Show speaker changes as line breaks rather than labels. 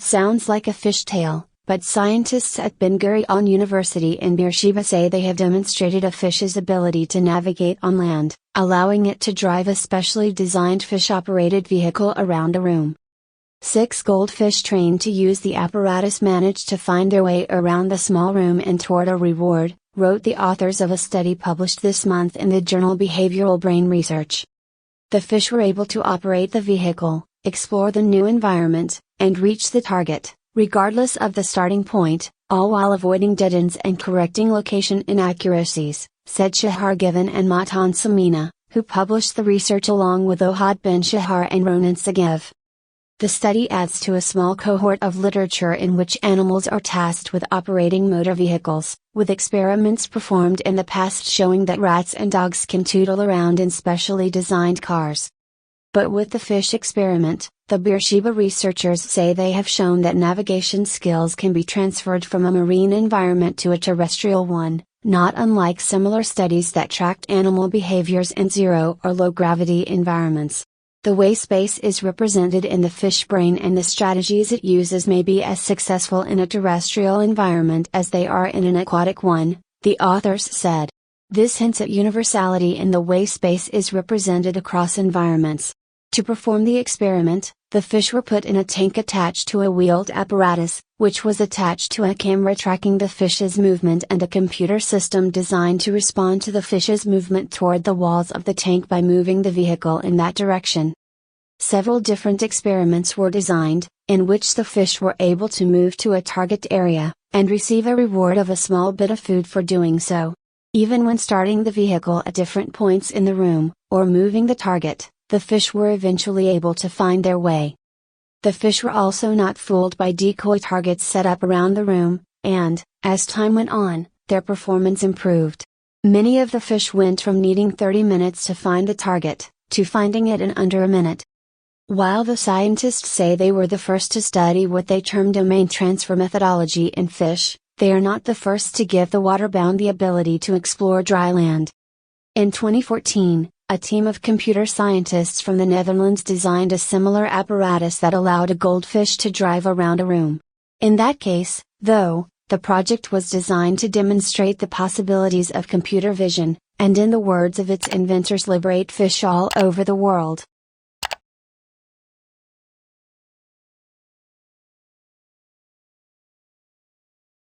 It sounds like a fishtail, but scientists at Ben Gurion University in Beersheba say they have demonstrated a fish's ability to navigate on land, allowing it to drive a specially designed fish-operated vehicle around a room. 6 goldfish trained to use the apparatus managed to find their way around the small room and toward a reward, wrote the authors of a study published this month in the journal Behavioral Brain Research. The fish were able to operate the vehicle, explore the new environment, and reach the target, regardless of the starting point, all while avoiding dead ends and correcting location inaccuracies, said Shahar Given and Matan Samina, who published the research along with Ohad Ben Shahar and Ronan Segev. The study adds to a small cohort of literature in which animals are tasked with operating motor vehicles, with experiments performed in the past showing that rats and dogs can tootle around in specially designed cars. But with the fish experiment, the Beersheba researchers say they have shown that navigation skills can be transferred from a marine environment to a terrestrial one, not unlike similar studies that tracked animal behaviors in zero or low gravity environments. The way space is represented in the fish brain and the strategies it uses may be as successful in a terrestrial environment as they are in an aquatic one, the authors said. This hints at universality in the way space is represented across environments. To perform the experiment, the fish were put in a tank attached to a wheeled apparatus, which was attached to a camera tracking the fish's movement and a computer system designed to respond to the fish's movement toward the walls of the tank by moving the vehicle in that direction. Several different experiments were designed, in which the fish were able to move to a target area, and receive a reward of a small bit of food for doing so. Even when starting the vehicle at different points in the room, or moving the target, the fish were eventually able to find their way. The fish were also not fooled by decoy targets set up around the room, and, as time went on, their performance improved. Many of the fish went from needing 30 minutes to find the target, to finding it in under a minute. While the scientists say they were the first to study what they term domain transfer methodology in fish, they are not the first to give the waterbound the ability to explore dry land. In 2014, a team of computer scientists from the Netherlands designed a similar apparatus that allowed a goldfish to drive around a room. In that case, though, the project was designed to demonstrate the possibilities of computer vision, and in the words of its inventors liberate fish all over the world.